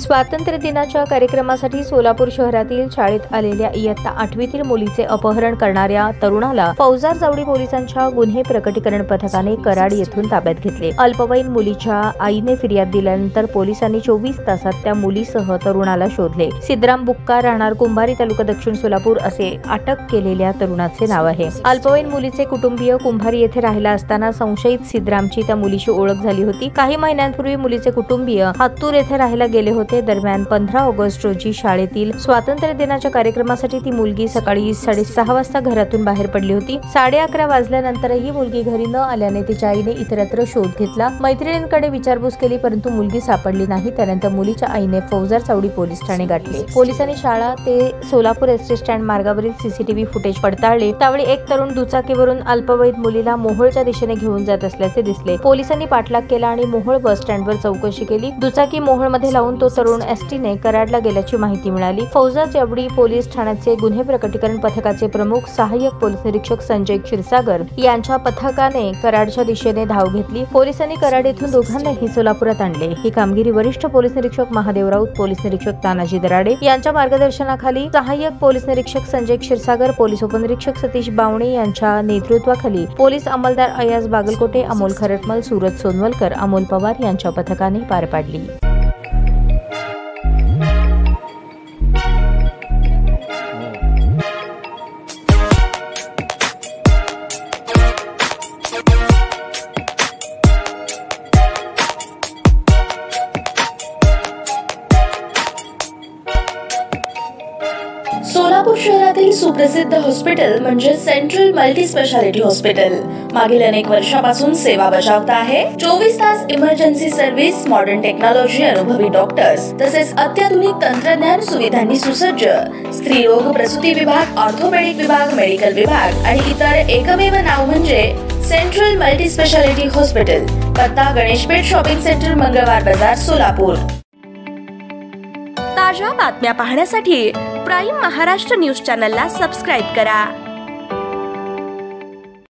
स्वातंत्र्य दिनाच्या कार्यक्रमासाठी सोलापूर शहरातील शाळेत आलेल्या इयत्ता 8वीतील मुलीचे अपहरण करणाऱ्या तरुणाला फौजदार चावडी पोलिसांच्या गुन्हे प्रकटीकरण पथकाने कराड येथून ताब्यात घेतले। अल्पवयीन मुलीच्या आईने फिर्याद दिल्यानंतर पोलिसांनी 24 तासात त्या मुलीसह तरुणाला शोधले। सिद्धराम बुक्का राहणार कुंभारी तालुका दक्षिण सोलापूर असे अटक केलेल्या तरुणाचे नाव आहे। अल्पवयीन मुलीचे कुटुंबीय कुंभारी येथे राहिला असताना संशयित सिद्धरामची त्या मुलीशी ओळख झाली होती। काही महिन्यांपूर्वी मुलीचे कुटुंबीय हातूर येथे राहायला गेले होते। दरम्यान 15 ऑगस्ट रोजी शाळेतील स्वातंत्र्य दिनाच्या कार्यक्रमासाठी ती मुलगी सकाळी 6:30 वाजता घरातून बाहेर पडली होती। 11:30 वाजल्यानंतरही मुलगी घरी न आल्याने तिच्या आईने इतरत्र शोध घेतला। मैत्रिणींकडे विचारपूस केली परंतु मुलगी सापडली नाही। त्यानंतर मुलीच्या आईने फौजदार चावडी पोलीस ठाणे गाठले। पोलिसांनी शाळा ते सोलापूर एसटी स्टँड मार्गावरील सीसीटीव्ही फुटेज पडताळले। त्यावेळी एक तरुण दुचाकीवरून अल्पवयीन मुलीला मोहोळच्या दिशेने घेऊन जात असल्याचे दिसले। पोलिसांनी पाठलाग केला आणि मोहोळ बस स्टँडवर चौकशी केली। दुचाकी मोहोळमध्ये लावून तो तरुण एसटीने कराडला गेल्याची माहिती मिळाली। फौजदार चावडी पोलीस ठाण्याचे गुन्हे प्रकटीकरण पथकाचे प्रमुख सहाय्यक पोलीस निरीक्षक संजय क्षीरसागर यांच्या पथकाने कराडच्या दिशेने धाव घेतली। पोलिसांनी कराड येथून दोघांनाही सोलापुरात आणले। ही कामगिरी वरिष्ठ पोलीस निरीक्षक महादेव राऊत, पोलीस निरीक्षक तानाजी दराडे यांच्या मार्गदर्शनाखाली सहाय्यक पोलीस निरीक्षक संजय क्षीरसागर, पोलीस उपनिरीक्षक सतीश बावणे यांच्या नेतृत्वाखाली पोलीस अंमलदार अयाज बागलकोटे, अमोल खरटमल, सूरज सोनवलकर, अमोल पवार यांच्या पथकाने पार पाडली। सोलापूर शहरातील सुप्रसिद्ध हॉस्पिटल म्हणजे सेंट्रल मल्टी स्पेशालिटी हॉस्पिटल मागील अनेक वर्षापासून सेवा बजावत आहे। 24 तास इमर्जन्सी सर्व्हिस, मॉडर्न टेक्नॉलॉजी, अनुभवी डॉक्टर्स तसेच अत्याधुनिक तंत्रज्ञान सुविधांनी सुसज्ज स्त्रीरोग प्रसूती विभाग, ऑर्थोपेडिक विभाग, मेडिकल विभाग आणि इतर एकमेव नाव म्हणजे सेंट्रल मल्टी स्पेशालिटी हॉस्पिटल। पत्ता गणेशपेठ शॉपिंग सेंटर, मंगळवार बाजार, सोलापूर। ताज्या बातम्या पाहण्यासाठी प्राईम महाराष्ट्र न्यूज चॅनलला सबस्क्राइब करा।